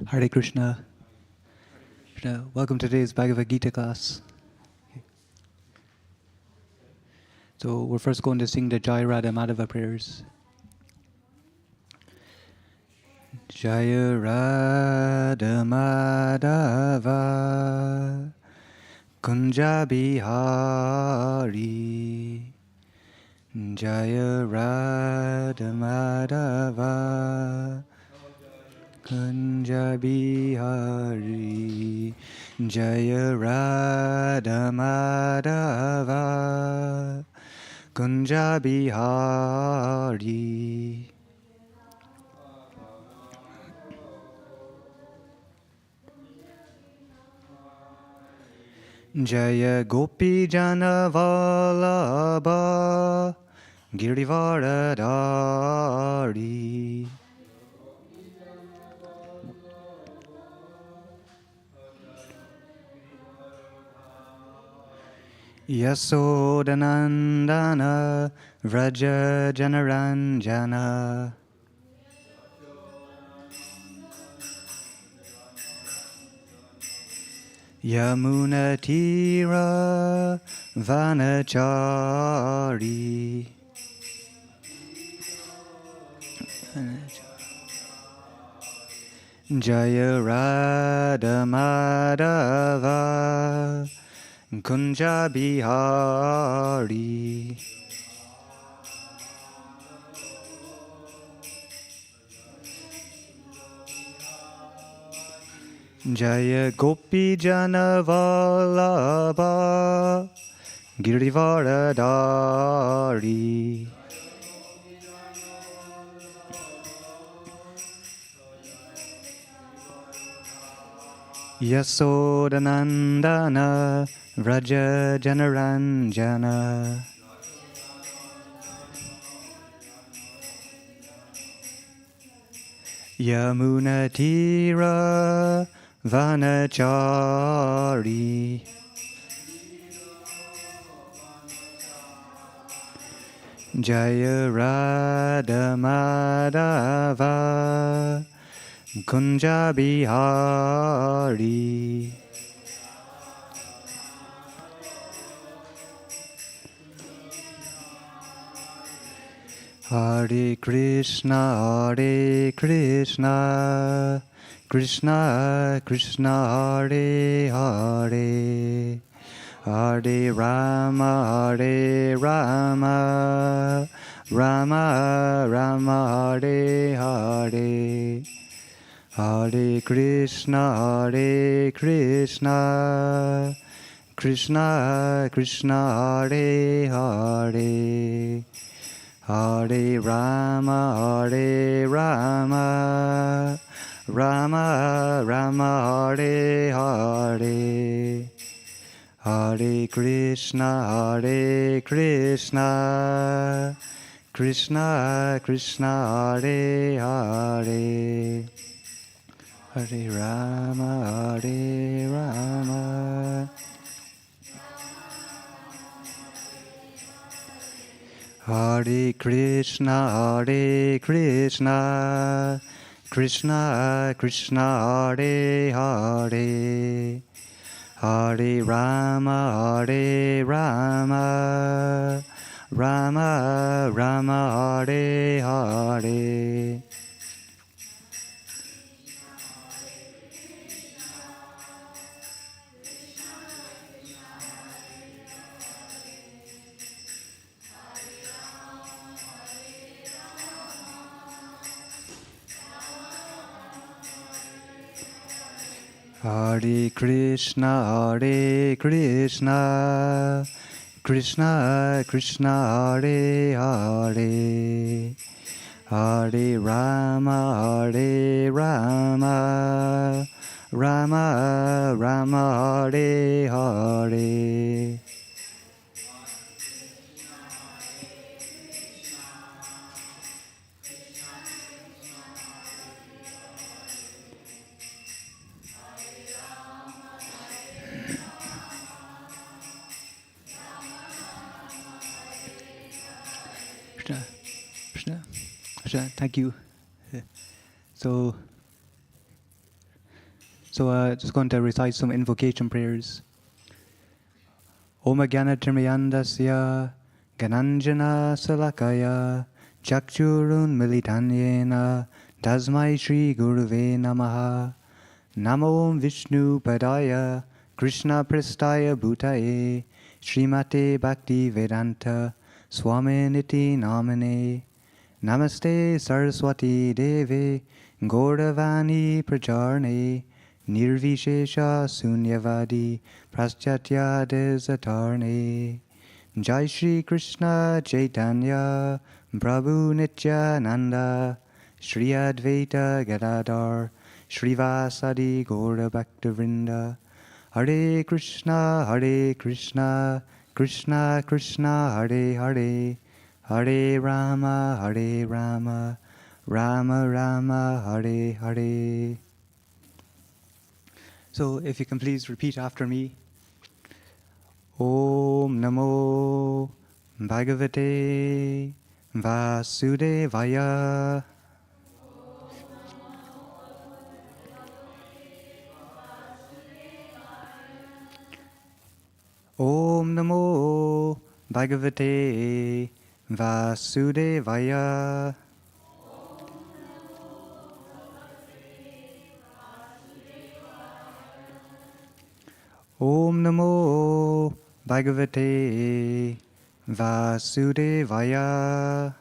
Hare Krishna. Welcome to today's Bhagavad Gita class. So we're first going to sing the Jai Radha Madhava prayers. Jai Radha Madhava Kunja Bihari Jai Radha Madhava Kunja Bihari Jaya Radha Madhava Kunja Bihari Jaya Gopi Jana Vallabha Girivaradari Yasodanandana Vraja Janaranjana Yamuna Tira Vanachari Jaya Radha Madhava Kunja Bihari Jaya Gopi Jana Vallabha Girivaradari Yasodanandana Vraja Janaranjana Yamuna Tira Vanachari Jaya Radha Madhava Kunja Bihari Hare Krishna Krishna Krishna Hare Hare Hare Rama Rama Rama Hare Hare Hare Krishna Krishna Krishna Hare Hare Hare Rama Rama Rama Hare Hare Hare Krishna Krishna Krishna Hare Hare Hare Rama Hare Krishna, Krishna Krishna, Hare Hare, Hare Rama, Rama Rama, Hare Hare. Hare Krishna, Krishna Krishna, Hare Hare, Hare Rama, Rama Rama, Hare Hare. Krishna, Krishna, Krishna, thank you. So just going to recite some invocation prayers. Om Gyana Tirmayandasya Gananjana Salakaya Chakchurun Militanyena Tasmai Shri Guruve Namaha. Namo Vishnu Padaya Krishna Prestaya Bhutaye Srimate Bhaktivedanta Swaminiti Namane. Namaste Saraswati Deve Gauravani Pracharne Nirvishesha Sunyavadi Praschatya Desatarne. Jai Shri Krishna Chaitanya Prabhu Nityananda Shri Advaita Gadadhar Shrivasadi Gaura Bhaktivinoda. Hare Krishna, Krishna Krishna, Hare Hare, Hare Rama, Rama Rama, Hare Hare. So if you can please repeat after me. Om Namo Bhagavate Vasudevaya. Om Namo Bhagavate Vasudevaya. Om Namo Bhagavate Vasudevaya.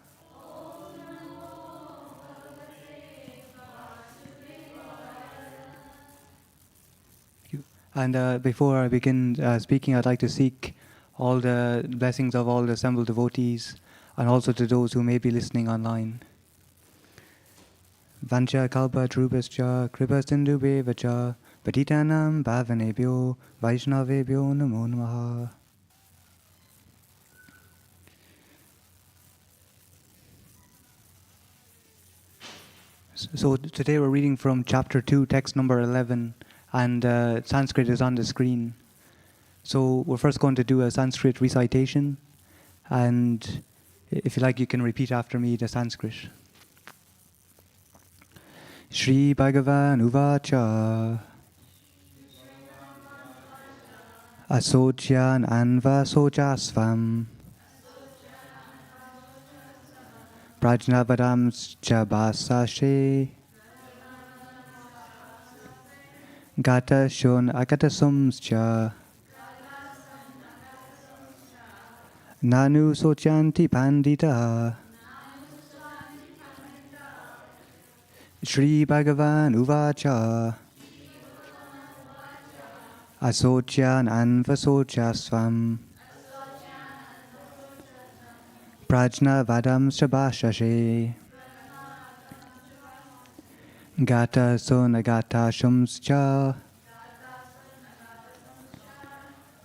And before I begin speaking, I'd like to seek all the blessings of all the assembled devotees and also to those who may be listening online. Vancha kalpa trubhascha kripa sindhubheva patitanam bhavanebhyo vaishnavebhyo namo namaha. So today we're reading from chapter 2, text number 11, and Sanskrit is on the screen. So we're first going to do a Sanskrit recitation, and if you like you can repeat after me the Sanskrit. Shri Bhagavan Uvacha Asocyan Anva Sochasvam Prajnavadam Chabasashe Gata Shun Akatasumscha Nanu Sochanti Pandita. Shri Bhagavan Uvacha Asocyan Anvasochasvam Prajna Vadam Shabashashe Gata Sonagata Shumscha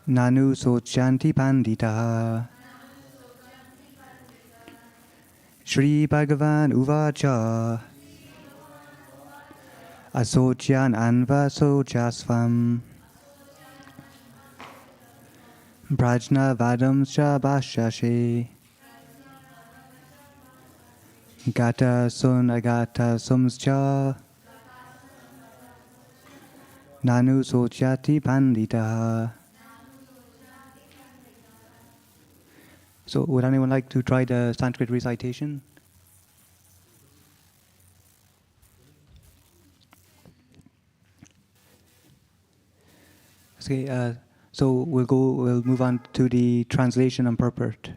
Nanu Sochanti Pandita. Shri Bhagavan Uvacha Asocyan Anvasochasvam Prajna Vadam Shabashashe Gata sun agata sumscha nanu sochati panditaha. So would anyone like to try the Sanskrit recitation? Okay, so we'll move on to the translation and purport.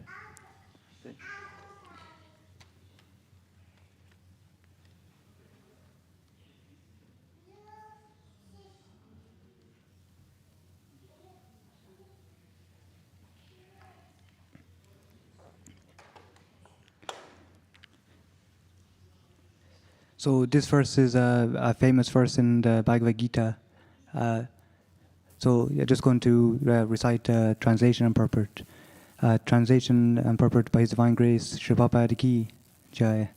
So this verse is a famous verse in the Bhagavad Gita. So you're just going to recite translation and purport. Translation and purport by His Divine Grace, Sri Prabhupada Ki Jai.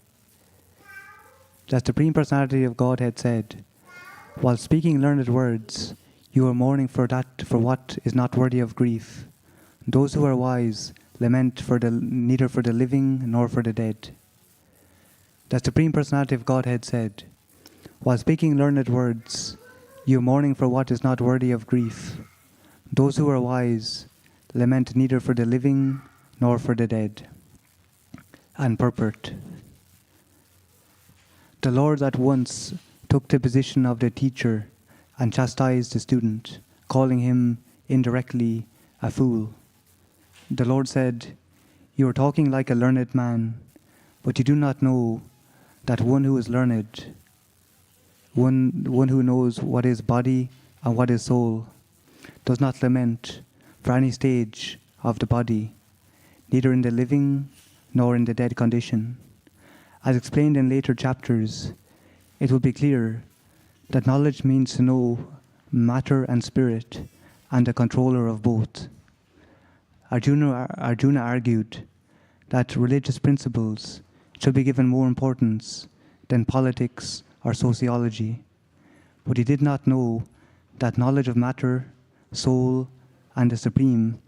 The Supreme Personality of Godhead said, while speaking learned words, you are mourning for what is not worthy of grief. Those who are wise lament neither for the living nor for the dead. The Supreme Personality of Godhead said, while speaking learned words, you are mourning for what is not worthy of grief. Those who are wise lament neither for the living nor for the dead. And purport. The Lord at once took the position of the teacher and chastised the student, calling him indirectly a fool. The Lord said, you are talking like a learned man, but you do not know that one who is learned, one who knows what is body and what is soul, does not lament for any stage of the body, neither in the living nor in the dead condition. As explained in later chapters, it will be clear that knowledge means to know matter and spirit and the controller of both. Arjuna argued that religious principles should be given more importance than politics or sociology, but he did not know that knowledge of matter, soul, and the Supreme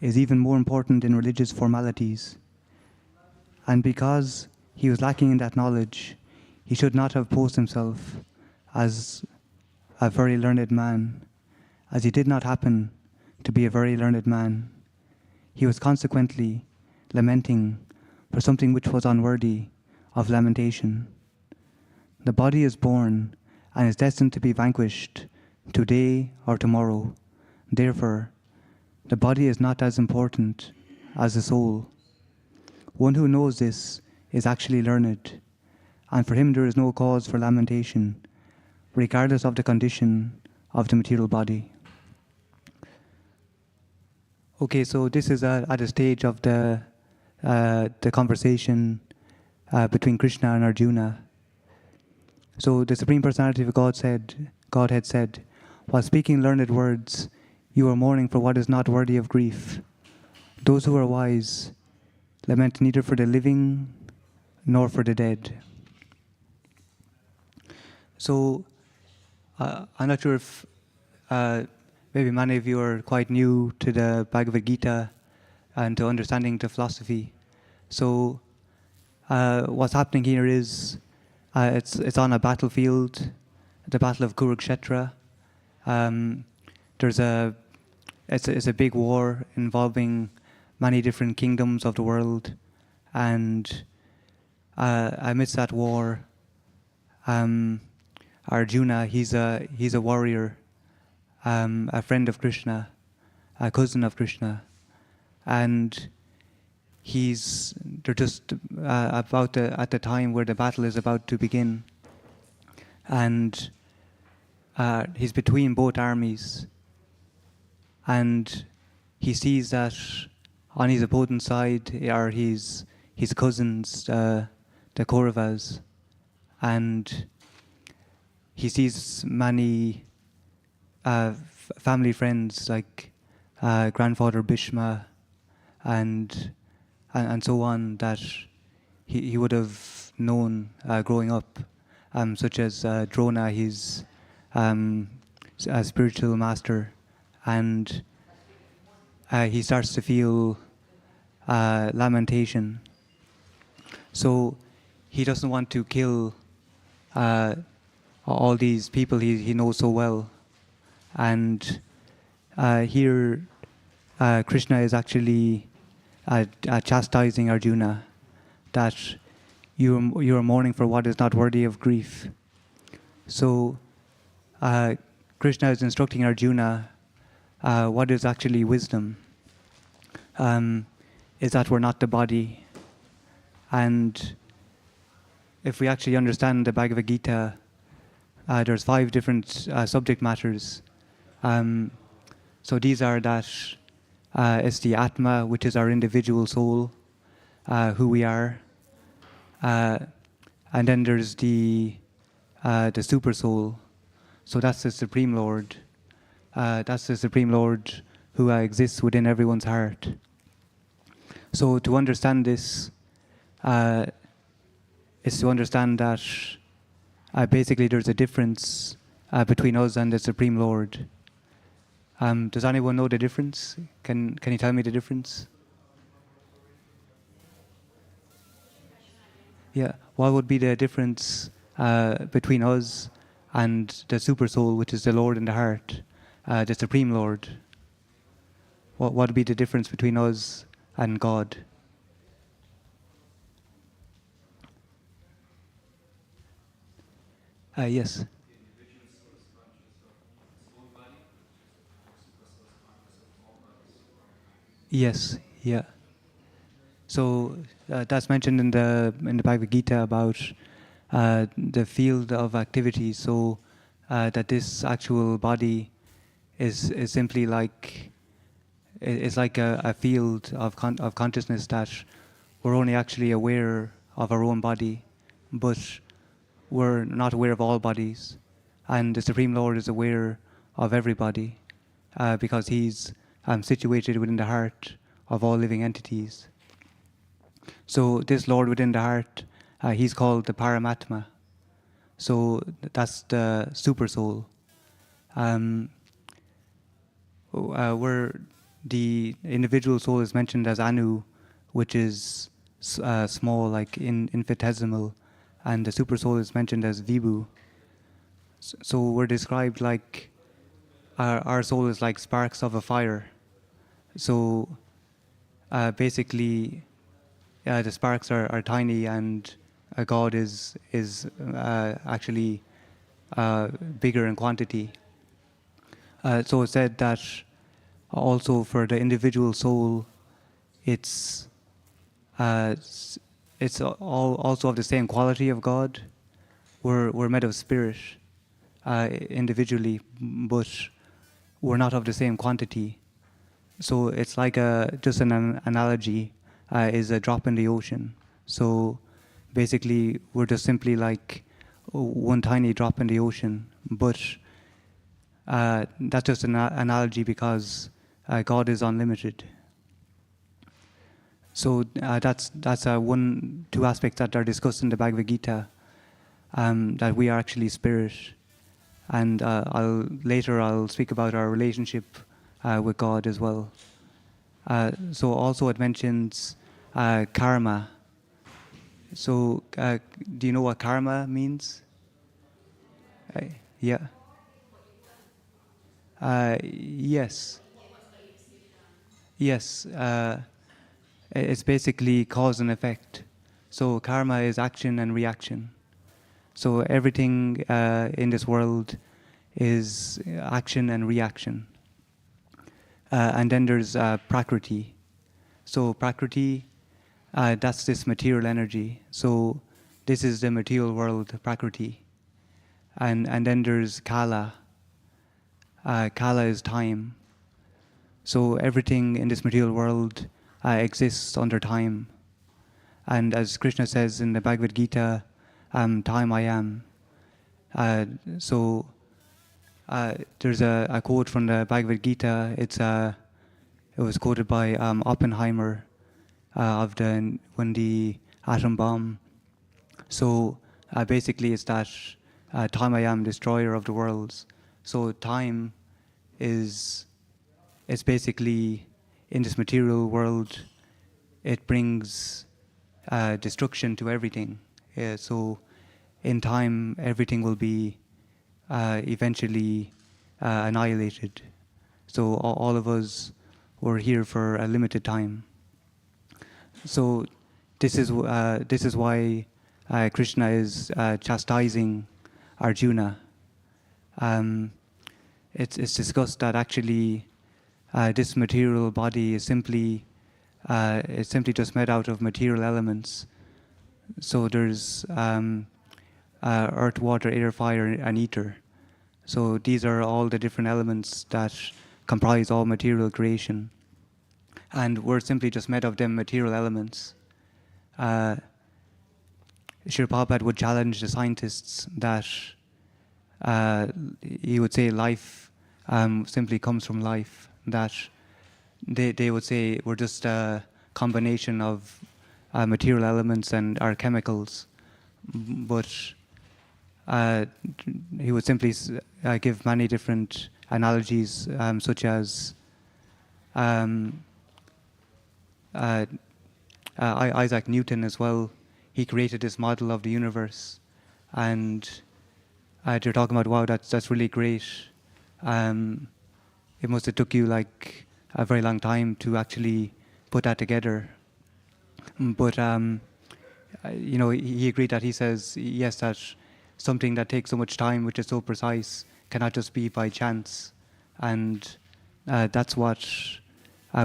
is even more important in religious formalities. And because he was lacking in that knowledge, he should not have posed himself as a very learned man, as he did not happen to be a very learned man. He was consequently lamenting for something which was unworthy of lamentation. The body is born and is destined to be vanquished today or tomorrow. Therefore, the body is not as important as the soul. One who knows this is actually learned, and for him there is no cause for lamentation, regardless of the condition of the material body. Okay, so this is at a stage of the conversation between Krishna and Arjuna. So the Supreme Personality of Godhead said, while speaking learned words, you are mourning for what is not worthy of grief. Those who are wise lament neither for the living nor for the dead. So I'm not sure if maybe many of you are quite new to the Bhagavad Gita and to understanding the philosophy. So what's happening here is it's on a battlefield, the Battle of Kurukshetra. It's a big war involving many different kingdoms of the world, and amidst that war, Arjuna, he's a warrior, a friend of Krishna, a cousin of Krishna, and they're just at the time where the battle is about to begin, and he's between both armies, and he sees that on his opponent's side are his cousins, the Kauravas, and he sees many family friends like grandfather Bhishma and so on that he would have known growing up, such as Drona, his spiritual master, and he starts to feel lamentation. So he doesn't want to kill all these people he knows so well. And here Krishna is actually chastising Arjuna that you are mourning for what is not worthy of grief. So Krishna is instructing Arjuna what is actually wisdom. Is that we're not the body. And if we actually understand the Bhagavad Gita, there's 5 different subject matters. So these are that it's the Atma, which is our individual soul, who we are. And then there's the super soul. So that's the Supreme Lord. That's the Supreme Lord who exists within everyone's heart. So to understand this is to understand that basically there's a difference between us and the Supreme Lord. Does anyone know the difference? Can you tell me the difference? Yeah. What would be the difference between us and the Super Soul, which is the Lord in the heart, the Supreme Lord? What would be the difference between us and God? Yes. Yes. Yeah. So that's mentioned in the Bhagavad Gita about the field of activity. So that this actual body is simply like it's like a field of consciousness that we're only actually aware of our own body, but we're not aware of all bodies. And the Supreme Lord is aware of everybody because he's situated within the heart of all living entities. So this Lord within the heart, he's called the Paramatma. So that's the super soul. Where the individual soul is mentioned as Anu, which is small, like infinitesimal, and the super soul is mentioned as Vibhu. So we're described like our soul is like sparks of a fire. So basically, the sparks are tiny, and God is actually bigger in quantity. So it's said that also for the individual soul, it's all also of the same quality of God. We're made of spirit individually, but we're not of the same quantity. So it's like just an analogy is a drop in the ocean. So basically, we're just simply like one tiny drop in the ocean. But that's just an analogy because God is unlimited. So that's two aspects that are discussed in the Bhagavad Gita. That we are actually spirit, and I'll speak about our relationship with God as well. So also it mentions karma. So do you know what karma means? Yeah. Yes. Yes. It's basically cause and effect. So karma is action and reaction. So everything in this world is action and reaction. And then there's prakriti. So prakriti, that's this material energy. So this is the material world, prakriti. And then there's kala. Kala is time. So everything in this material world exists under time. And as Krishna says in the Bhagavad Gita, time I am. So there's a quote from the Bhagavad Gita. It was quoted by Oppenheimer when the atom bomb. So basically, it's that time I am, destroyer of the worlds. So time is basically in this material world. It brings destruction to everything. So in time, everything will be eventually annihilated. So all of us were here for a limited time. So this is why Krishna is chastising Arjuna. Um, it's discussed that actually this material body is simply it's simply just made out of material elements. So there's earth, water, air, fire, and ether. So these are all the different elements that comprise all material creation. And we're simply just made of them material elements. Srila Prabhupada would challenge the scientists that he would say life simply comes from life, that they would say we're just a combination of material elements and our chemicals. But he would simply give many different analogies, such as Isaac Newton as well. He created this model of the universe, and they're talking about, wow, that's really great. It must have took you like a very long time to actually put that together. But he agreed that he says yes, that something that takes so much time, which is so precise, cannot just be by chance, and that's what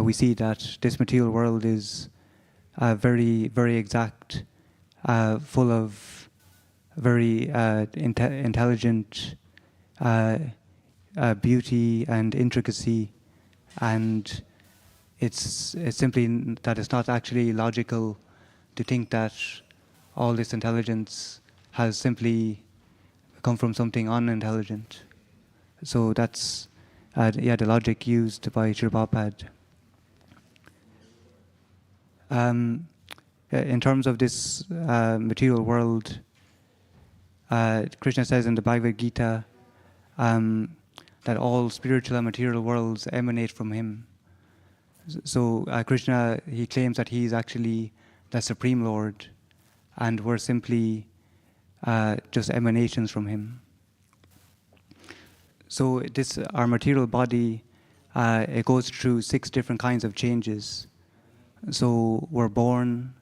we see, that this material world is very, very exact, full of very intelligent beauty and intricacy, and it's simply that it's not actually logical to think that all this intelligence has simply come from something unintelligent. So that's the logic used by Srila Prabhupada. In terms of this material world, Krishna says in the Bhagavad Gita that all spiritual and material worlds emanate from him. So Krishna, he claims that he is actually the Supreme Lord, and we're simply just emanations from him. So this, our material body, it goes through 6 different kinds of changes. So we're born,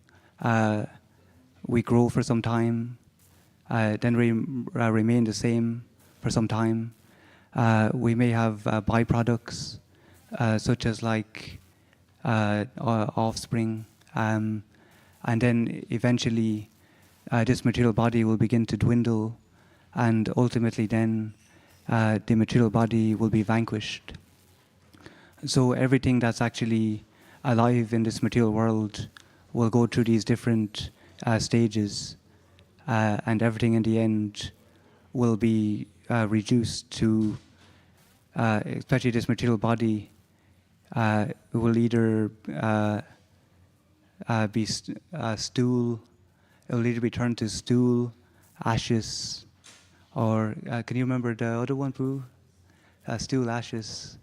we grow for some time, then we remain the same for some time. We may have byproducts, such as like offspring, and then eventually this material body will begin to dwindle, and ultimately then the material body will be vanquished. So everything that's actually alive in this material world will go through these different stages, and everything in the end will be reduced to, especially this material body, will either be stool, it will either be turned to stool, ashes, or can you remember the other one, Pooh? Stool, ashes,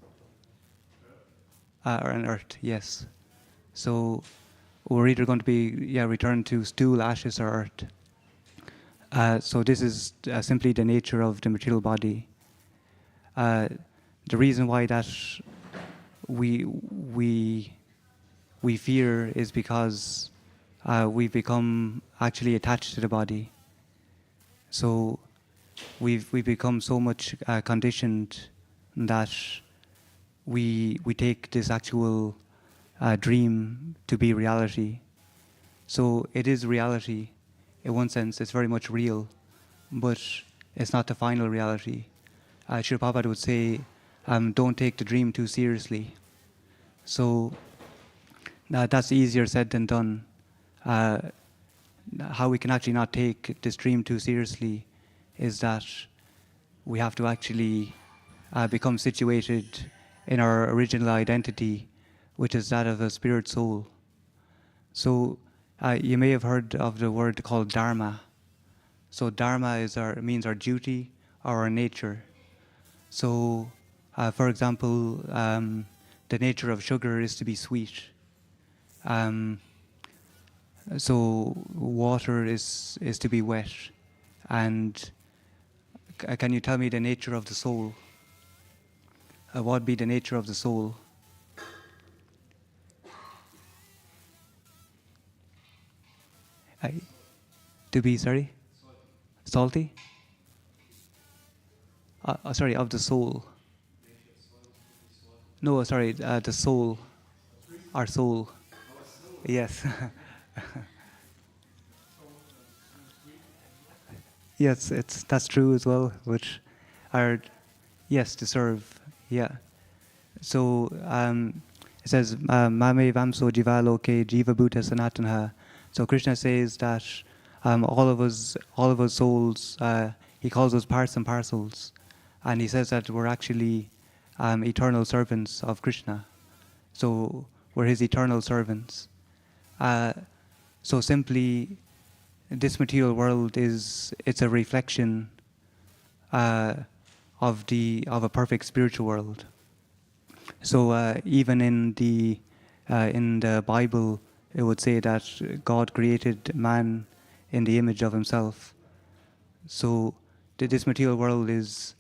or an earth, yes. So we're either going to be returned to stool, ashes, or earth. So this is simply the nature of the material body. The reason why that we fear is because we've become actually attached to the body. So we've become so much conditioned that we take this actual dream to be reality. So it is reality. In one sense, it's very much real, but it's not the final reality. Srila Prabhupada would say, don't take the dream too seriously. So that's easier said than done. How we can actually not take this dream too seriously is that we have to actually become situated in our original identity, which is that of a spirit soul. So you may have heard of the word called dharma. So dharma means our duty or our nature. So for example, the nature of sugar is to be sweet. So water is to be wet, and can you tell me the nature of the soul? What would be the nature of the soul? I, to be, sorry? Salty? Sorry, of the soul. No, sorry, the soul. Our soul. Yes. Yes, that's true as well. Which are, yes, to serve. Yeah. So it says, Mame Vamso Jivaloke Jiva Bhuta Sanatanha. So Krishna says that all of us souls, he calls us parts and parcels. And he says that we're actually eternal servants of Krishna. So we're his eternal servants. Uh, so simply, this material world it's a reflection uh, of a perfect spiritual world. So even in the Bible, it would say that God created man in the image of Himself. So this material world it's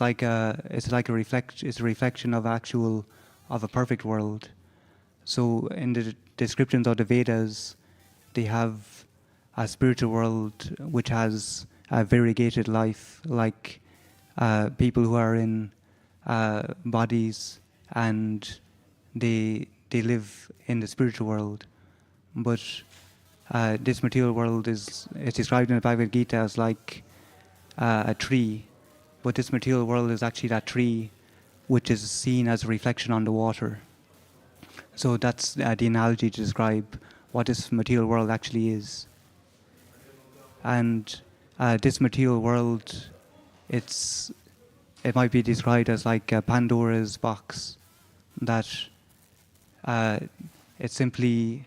like a reflection of a perfect world. So in the descriptions of the Vedas, they have a spiritual world which has a variegated life, like people who are in bodies and they live in the spiritual world. But this material world is described in the Bhagavad Gita as like a tree, but this material world is actually that tree which is seen as a reflection on the water. So that's the analogy to describe what this material world actually is. And this material world, it might be described as like Pandora's box, that uh, it simply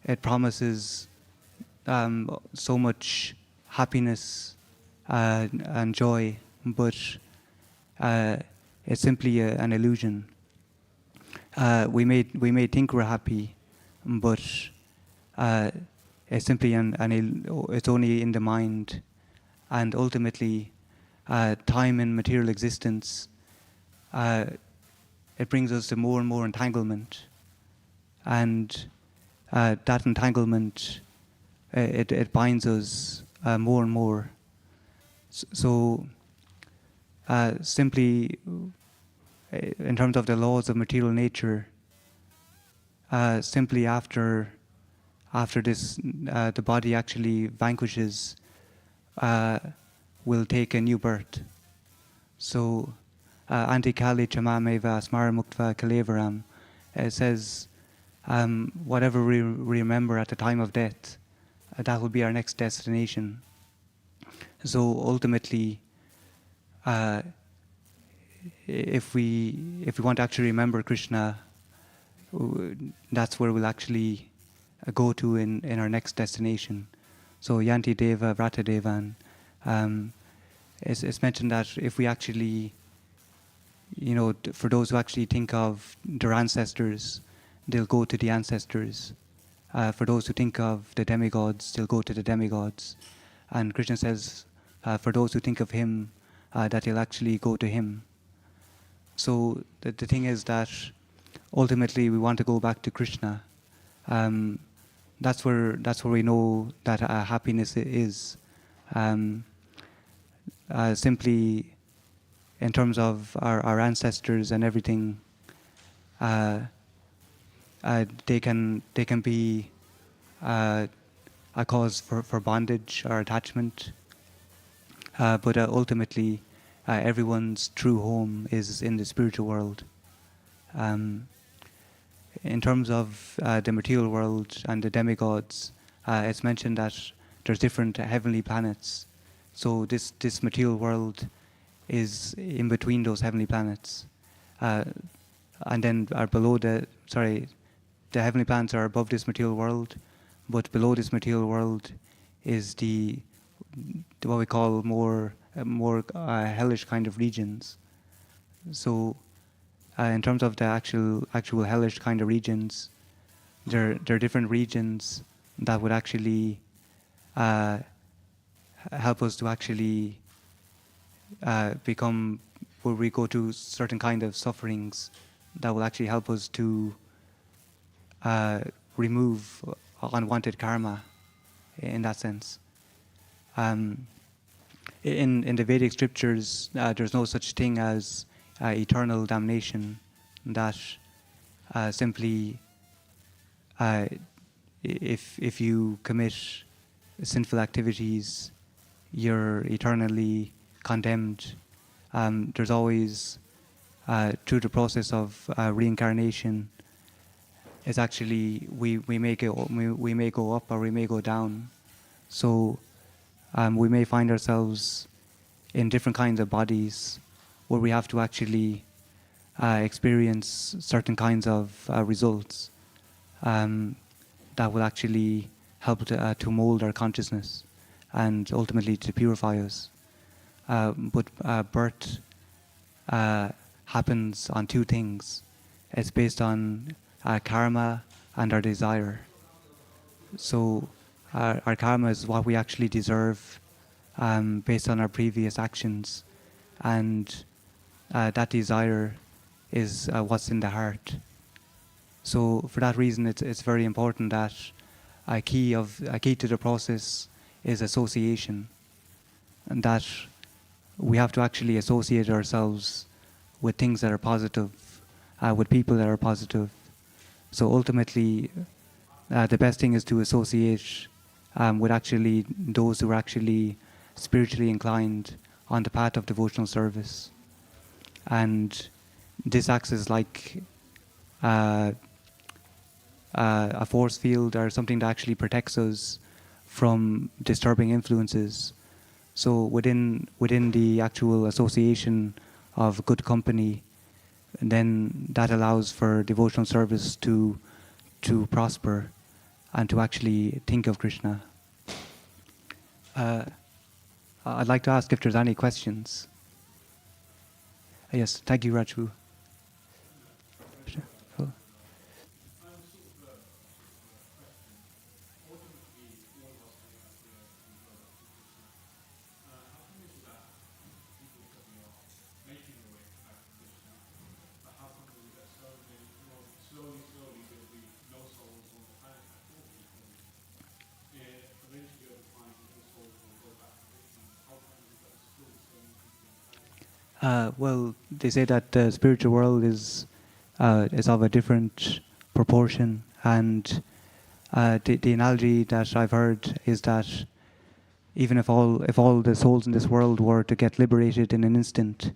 it promises so much happiness and joy, but uh, it's simply an illusion. We may think we're happy, but uh, it's simply it's only in the mind, and ultimately, time and material existence, uh, it brings us to more and more entanglement, and that entanglement it binds us more and more. So simply, in terms of the laws of material nature, simply after this, the body actually vanquishes, will take a new birth. So, antikali chamameva smara muktva kalevaram. It says, whatever we remember at the time of death, that will be our next destination. So ultimately, uh, if we want to actually remember Krishna, that's where we'll actually go to in our next destination. So Yanti Deva Vrata Devan, it's mentioned that if we actually, for those who actually think of their ancestors, they'll go to the ancestors. For those who think of the demigods, they'll go to the demigods. And Krishna says, for those who think of him, that they'll actually go to him. So the thing is that ultimately we want to go back to Krishna. That's where we know that happiness is. Simply in terms of our ancestors and everything, they can be a cause for bondage or attachment. But ultimately, everyone's true home is in the spiritual world. In terms of the material world and the demigods, it's mentioned that there's different heavenly planets. So this material world is in between those heavenly planets, and then are below the heavenly planets are above this material world, but below this material world is what we call more hellish kind of regions. So in terms of the actual hellish kind of regions, there are different regions that would actually uh, help us to actually become, where we go to certain kind of sufferings that will actually help us to remove unwanted karma in that sense. Um, in the Vedic scriptures, there's no such thing as eternal damnation, that simply if you commit sinful activities, you're eternally condemned. There's always, through the process of reincarnation, it's actually we may go up or we may go down. So we may find ourselves in different kinds of bodies where we have to actually experience certain kinds of results that will actually help to mold our consciousness and ultimately to purify us. But birth happens on two things. It's based on karma and our desire. So our karma is what we actually deserve based on our previous actions, and that desire is what's in the heart. So for that reason, it's very important that a key to the process is association, and that we have to actually associate ourselves with things that are positive, with people that are positive. So ultimately, the best thing is to associate with actually those who are actually spiritually inclined on the path of devotional service. And this acts as like a force field or something that actually protects us from disturbing influences. So within the actual association of good company, then that allows for devotional service to prosper and to actually think of Krishna. I'd like to ask if there's any questions. Yes, thank you, Raju. Sure. Cool. Well, they say that the spiritual world is of a different proportion, and the analogy that I've heard is that even if all the souls in this world were to get liberated in an instant,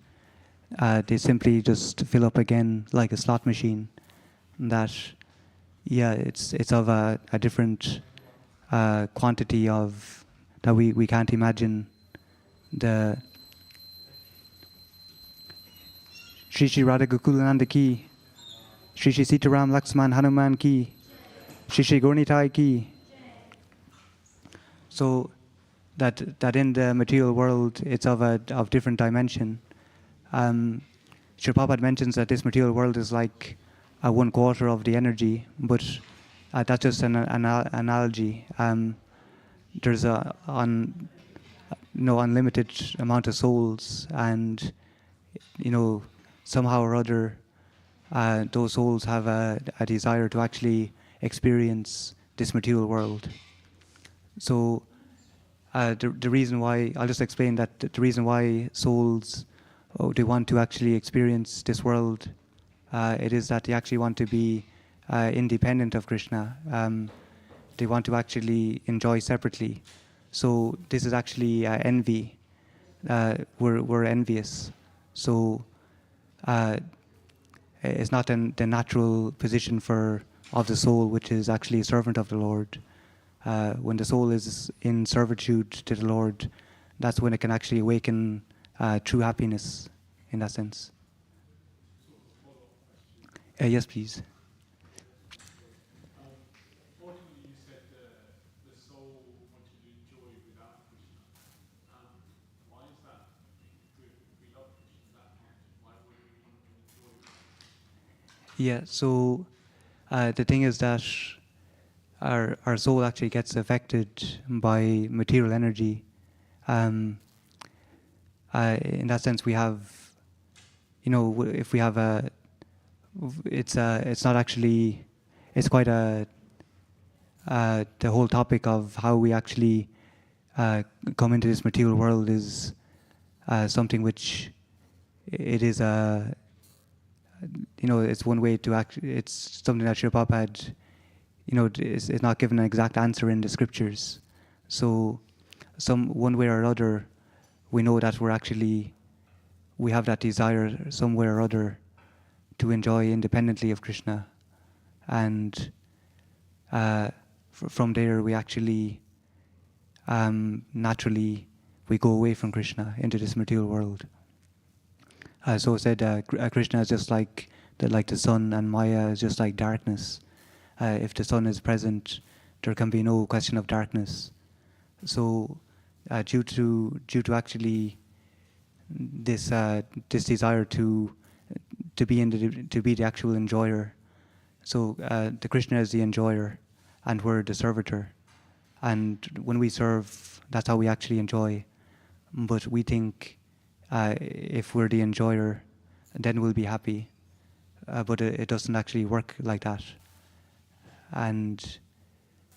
they simply just fill up again like a slot machine. That yeah, it's of a different quantity of that we can't imagine. The Shri Shri Radha Gokulananda ki, Shri Shri Sitaram Laxman Hanuman ki, Shri Shri Gaurnitai ki. So that in the material world it's of different dimension. Sri Prabhupada mentions that this material world is like 1/4 of the energy, but that's just an analogy. There's unlimited amount of souls, and somehow or other those souls have a desire to actually experience this material world. So the reason why, I'll just explain that the reason why souls they want to actually experience this world, it is that they actually want to be independent of Krishna. They want to actually enjoy separately. So this is actually envy. We're envious. So it's not the natural position of the soul, which is actually a servant of the Lord. When the soul is in servitude to the Lord, that's when it can actually awaken true happiness in that sense. Yes, please. Yeah, so the thing is that our soul actually gets affected by material energy. Um, in that sense, we have, if we have it's not actually, it's quite the whole topic of how we actually come into this material world is something which it is it's one way to act. It's something that Srila Prabhupada had, is not given an exact answer in the scriptures. So, one way or other, we know that we have that desire some way or other to enjoy independently of Krishna, and from there we actually naturally we go away from Krishna into this material world. So it said Krishna is just like the sun, and Maya is just like darkness. If the sun is present, there can be no question of darkness. So due to actually this desire to be the actual enjoyer. So the Krishna is the enjoyer, and we're the servitor. And when we serve, that's how we actually enjoy. But we think if we're the enjoyer, then we'll be happy. But it doesn't actually work like that. And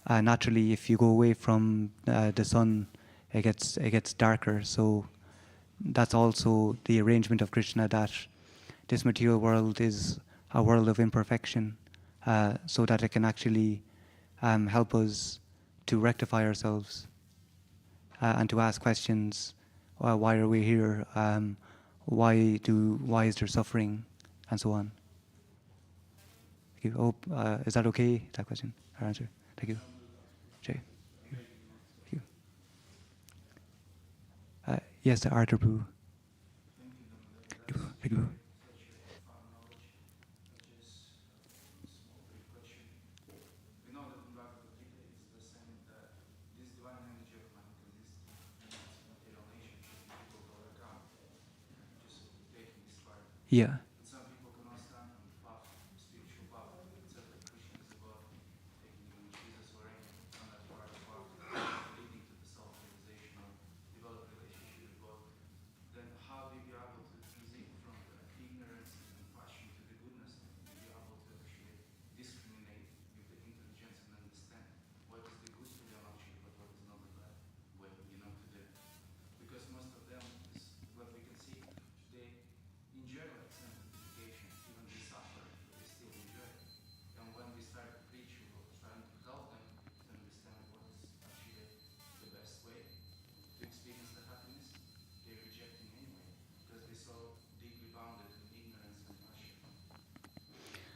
naturally, if you go away from the sun, it gets darker. So that's also the arrangement of Krishna, that this material world is a world of imperfection, so that it can actually help us to rectify ourselves and to ask questions. Why are we here? Why is there suffering, and so on? Thank you. Hope is that okay? That question or answer? Thank you. Jay. Thank you. Yes, Arthur Boo. Thank you. Yeah.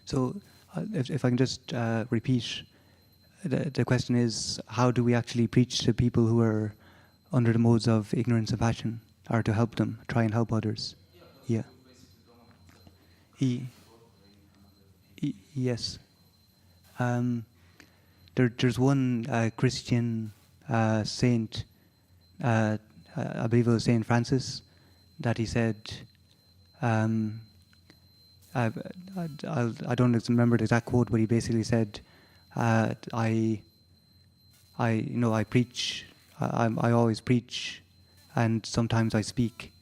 So, if I can just repeat, the question is, how do we actually preach to people who are under the modes of ignorance and passion, or to help them, try and help others? Yeah. Yes. Um, there's one Christian saint, I believe it was Saint Francis, that he said, um, I, I don't remember the exact quote, but he basically said, I preach, I always preach, and sometimes I speak.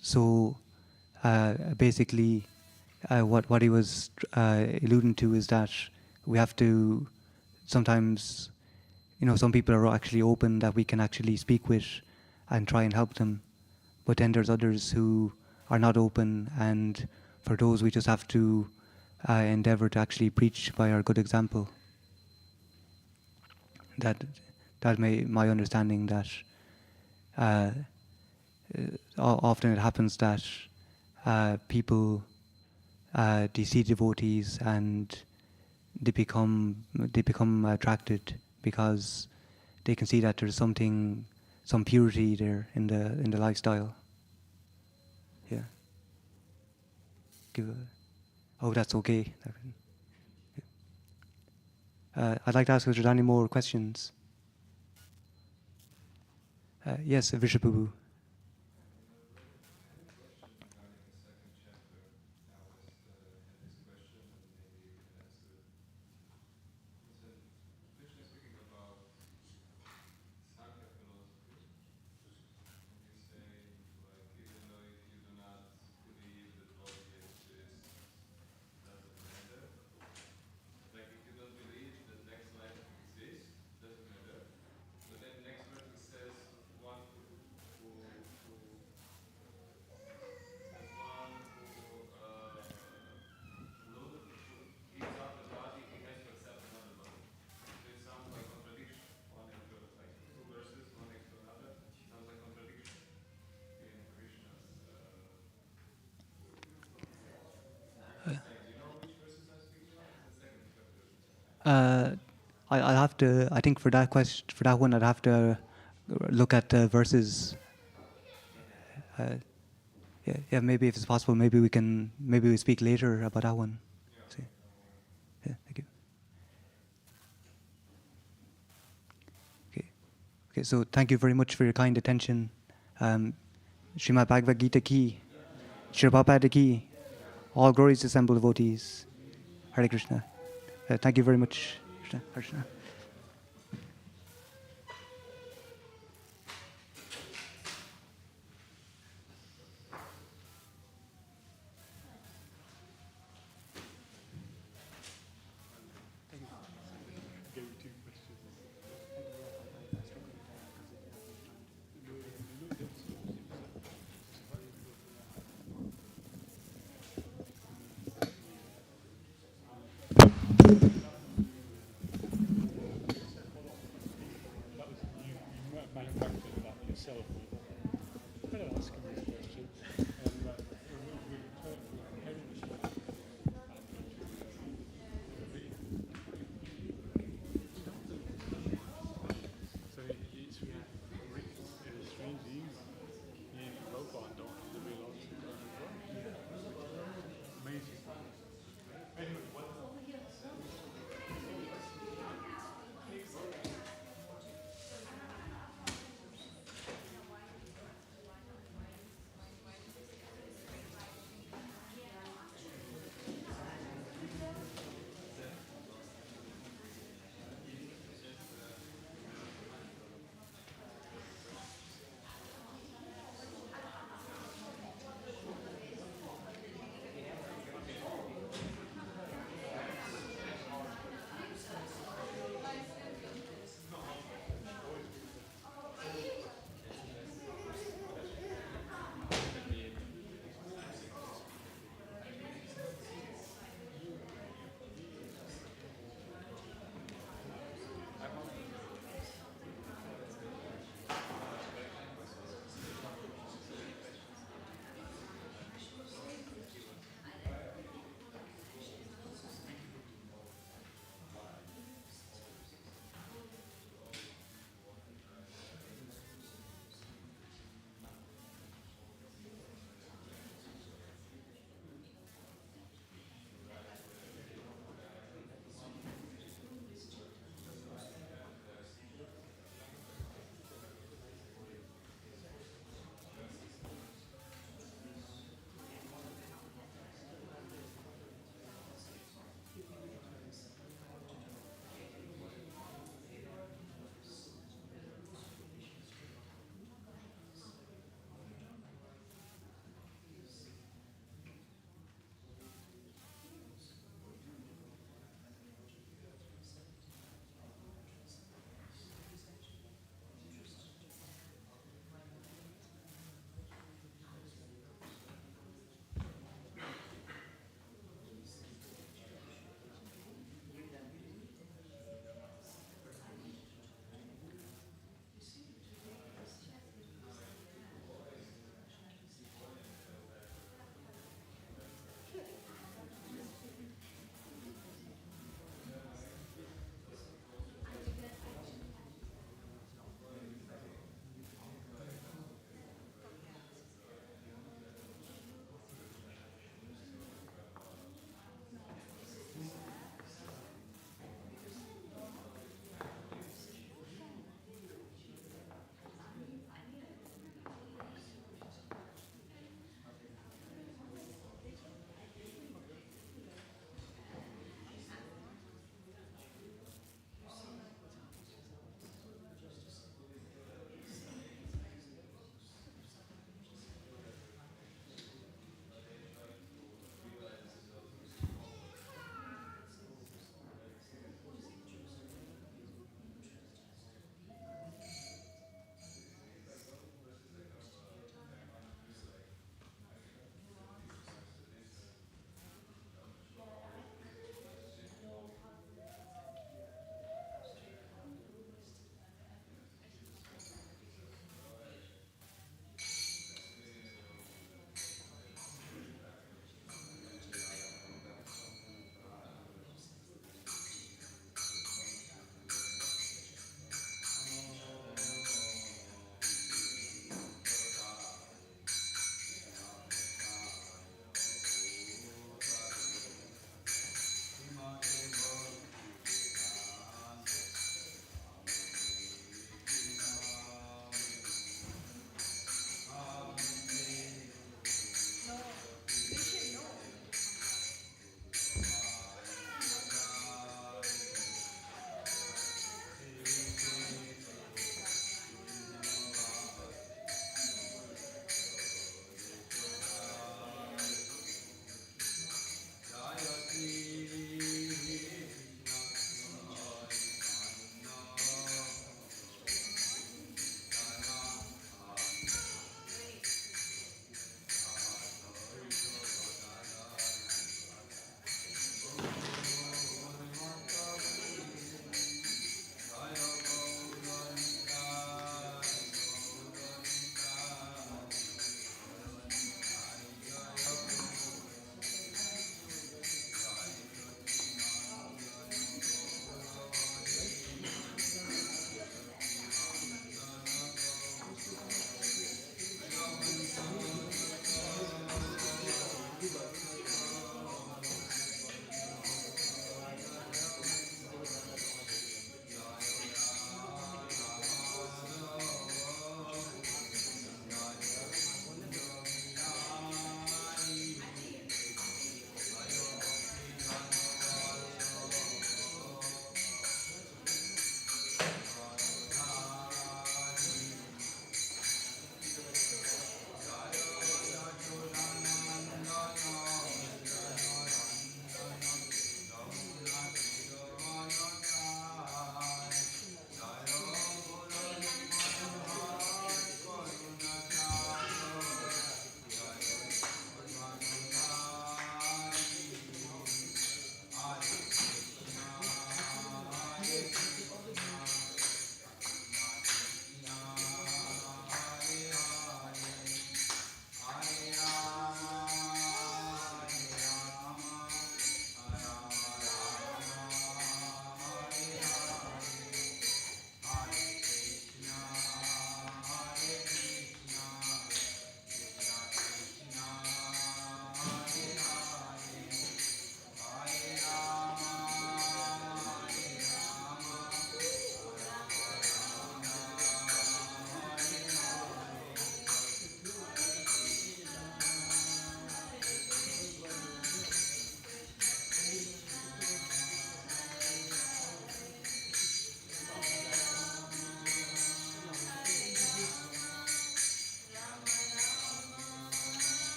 So basically, what he was alluding to is that we have to sometimes, some people are actually open that we can actually speak with and try and help them, but then there's others who are not open, and for those we just have to endeavor to actually preach by our good example. That my understanding that often it happens that people they see devotees and they become attracted because they can see that there's some purity there in the lifestyle. Yeah. Oh, that's okay. I'd like to ask if there's any more questions. Yes, Vishaprabhu. Uh, I'll have to. I think for that question, for that one, I'd have to look at the verses. Uh, yeah. Maybe if it's possible, maybe we speak later about that one. So, yeah. Thank you. Okay. Okay. So thank you very much for your kind attention. Srimad Bhagavad Gita ki, Shri Prabhupada ki, all glories to assembled devotees. Hare Krishna. Thank you very much. Krishna. Hare Krishna. Manufactured that yourself. I don't ask him.